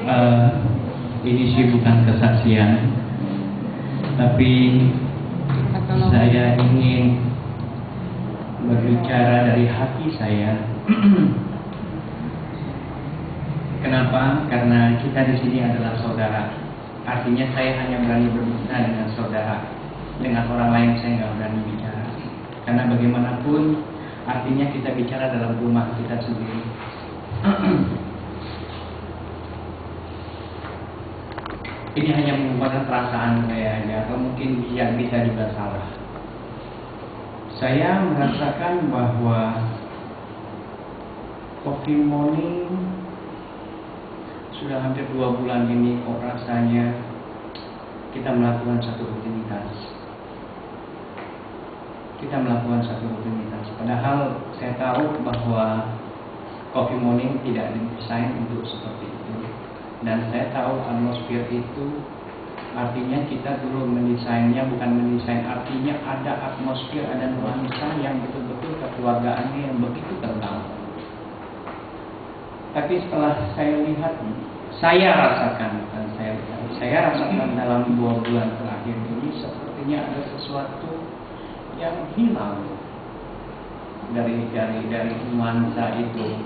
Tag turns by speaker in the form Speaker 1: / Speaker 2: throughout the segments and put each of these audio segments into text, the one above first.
Speaker 1: Eh, ini sih bukan kesaksian, tapi saya ingin berbicara dari hati saya. Kenapa? Karena kita di sini adalah saudara. Artinya saya hanya berani berbicara dengan saudara. Dengan orang lain saya nggak berani bicara. Karena bagaimanapun artinya kita bicara dalam rumah kita sendiri. Ini hanya merupakan perasaan saya aja, atau mungkin bisa juga salah. Saya merasakan bahwa Coffee Morning sudah hampir 2 bulan ini kok rasanya kita melakukan satu rutinitas. Padahal saya tahu bahwa Coffee Morning tidak didesain untuk seperti itu. Dan saya tahu atmosfer itu artinya kita dulu mendesainnya, bukan mendesain, artinya ada atmosfer, ada nuansa yang betul-betul kekeluargaannya yang begitu kental. Tapi setelah saya lihat, saya rasakan dalam 2 bulan terakhir ini sepertinya ada sesuatu yang hilang dari nuansa itu.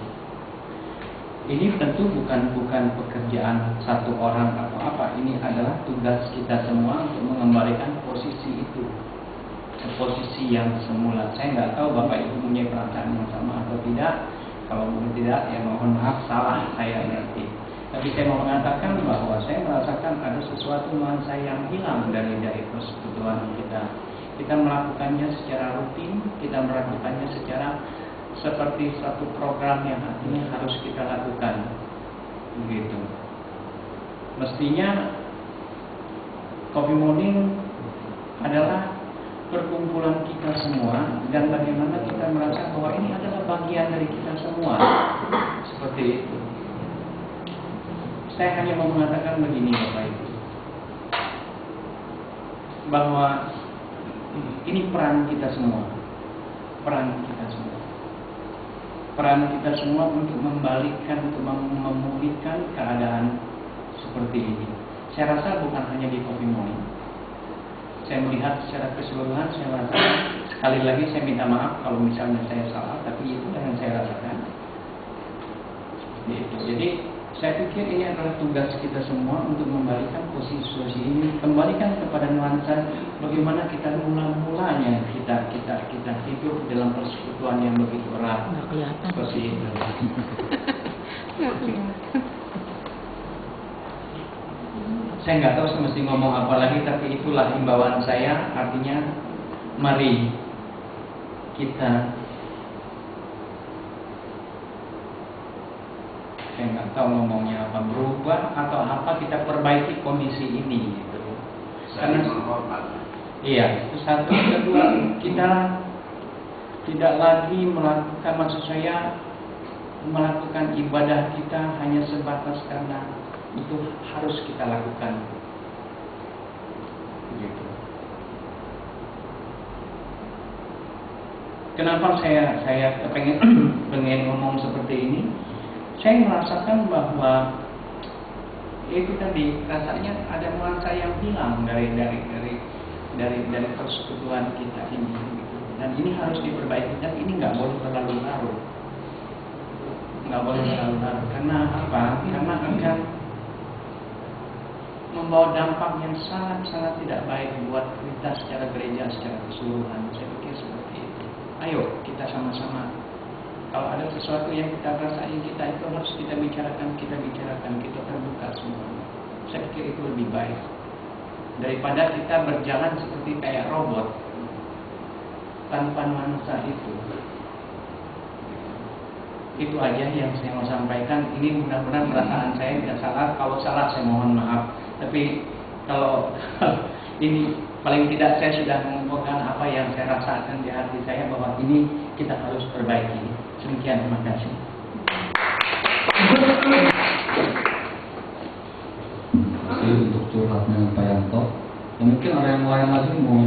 Speaker 1: Ini tentu bukan pekerjaan satu orang atau apa. Ini adalah tugas kita semua untuk mengembalikan posisi itu ke posisi yang semula. Saya nggak tahu Bapak Ibu punya perasaan yang sama atau tidak. Kalau mungkin tidak, ya mohon maaf, salah saya ngerti. Tapi saya mau mengatakan bahwa saya merasakan ada sesuatu nuansa yang hilang dari persekutuan kita. Kita melakukannya secara rutin, kita melakukannya secara seperti satu program yang artinya harus kita lakukan, begitu. Mestinya Coffee Morning adalah perkumpulan kita semua, dan bagaimana kita merasa bahwa ini adalah bagian dari kita semua, seperti itu. Saya hanya mau mengatakan begini Bapak Ibu, bahwa ini peran kita semua untuk membalikkan, untuk memulihkan keadaan seperti ini. Saya rasa bukan hanya di Coffee Morning. Saya melihat secara keseluruhan, saya rasa, sekali lagi saya minta maaf kalau misalnya saya salah, tapi itu yang saya rasakan. Jadi saya pikir ini adalah tugas kita semua untuk membalikan posisi ini, kembalikan kepada nuansa bagaimana kita mulanya kita hidup dalam persekutuan yang begitu erat.
Speaker 2: Nggak kelihatan.
Speaker 1: Seperti itu.
Speaker 2: Nggak kelihatan.
Speaker 1: Saya nggak tahu mesti ngomong apa lagi, tapi itulah himbauan saya. Artinya, mari kita, saya nggak tahu ngomongnya apa, berubah atau apa, kita perbaiki kondisi ini gitu. Karena iya, itu satu. Kedua, kita tidak lagi melakukan, maksud saya melakukan ibadah kita hanya sebatas karena itu harus kita lakukan, gitu. Kenapa saya pengen ngomong seperti ini? Saya merasakan bahwa itu tadi rasanya ada nuansa yang hilang dari persekutuan kita ini, gitu. Dan ini harus diperbaiki, dan ini nggak boleh terlalu larut. Karena apa? Karena akan membawa dampak yang sangat tidak baik buat kita secara gereja, secara keseluruhan. Saya pikir seperti itu. Ayo kita sama-sama, kalau ada sesuatu yang kita rasain, kita itu harus kita bicarakan, kita terbuka semuanya. Saya pikir itu lebih baik daripada kita berjalan seperti kayak robot tanpa nuansa itu. Itu aja yang saya mau sampaikan. Ini mudah-mudahan perasaan saya tidak salah. Kalau salah saya mohon maaf. Tapi kalau ini paling tidak saya sudah mengumpulkan apa yang saya rasakan di hati saya, bahwa ini kita harus perbaiki. Demikian, terima kasih.
Speaker 3: Untuk curhatnya Pak Yanto, mungkin ada yang lain lagi mau.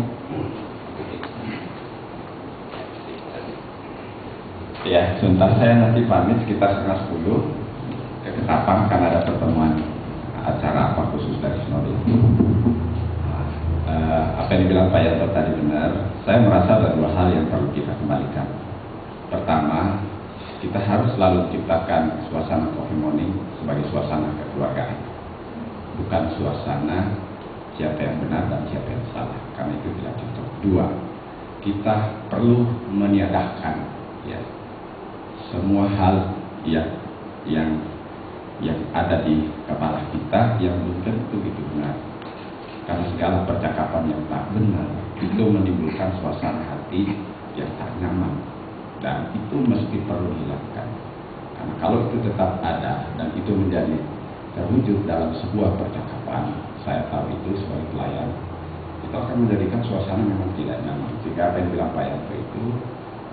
Speaker 4: Ya, sebentar saya nanti pamit sekitar 11:30 ke Ketapang karena ada pertemuan. apa yang dibilang Pak Yanto tadi benar. Saya merasa ada dua hal yang perlu kita kembalikan. Pertama, kita harus selalu menciptakan suasana coffee morning sebagai suasana kekeluargaan, bukan suasana siapa yang benar dan siapa yang salah, karena itu tidak cocok. Dua, kita perlu meniadakan ya semua hal yang ada di kepala kita yang belum tentu itu benar, karena segala percakapan yang tak benar itu menimbulkan suasana hati yang tak nyaman, dan itu mesti perlu dihilangkan. Karena kalau itu tetap ada dan itu menjadi terwujud dalam sebuah percakapan, saya tahu itu sebagai pelayan, itu akan menjadikan suasana memang tidak nyaman. Jika apa yang bilang Pak Yanto itu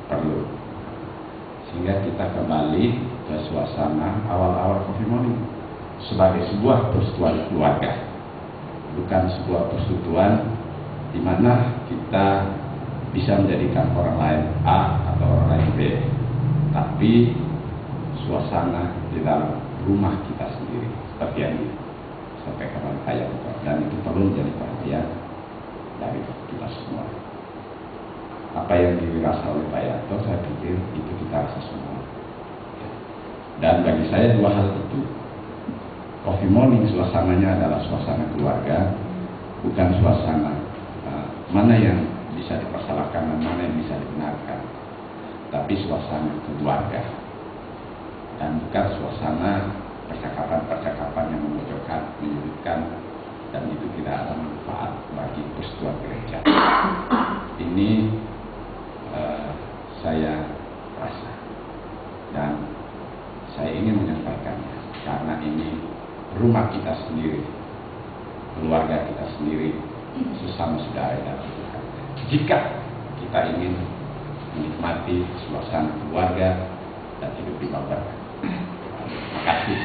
Speaker 4: perlu, sehingga kita kembali ke suasana awal-awal coffee morning sebagai sebuah persetujuan keluarga, bukan sebuah persetujuan di mana kita bisa menjadikan orang lain A atau orang lain B, tapi suasana di dalam rumah kita sendiri seperti yang disampaikan oleh Pak Yanto, dan itu perlu menjadi perhatian dari kita semua. Apa yang dirasa oleh Pak Yanto, saya pikir itu kita rasa semua. Dan bagi saya dua hal itu, coffee morning suasananya adalah suasana keluarga, bukan suasana mana yang bisa dipersalahkan dan mana yang bisa dibenarkan, tapi suasana keluarga, dan bukan suasana percakapan-percakapan yang memojokkan, menyudutkan, dan itu tidak ada manfaat bagi persatuan gereja. Ini saya rasa, dan saya ingin menyampaikannya karena ini rumah kita sendiri, keluarga kita sendiri, sesama saudara dalam Tuhan. Jika kita ingin menikmati suasana keluarga dan hidup di berkah. Terima kasih.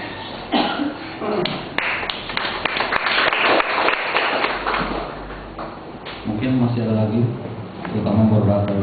Speaker 3: Mungkin masih ada lagi, terutama beberapa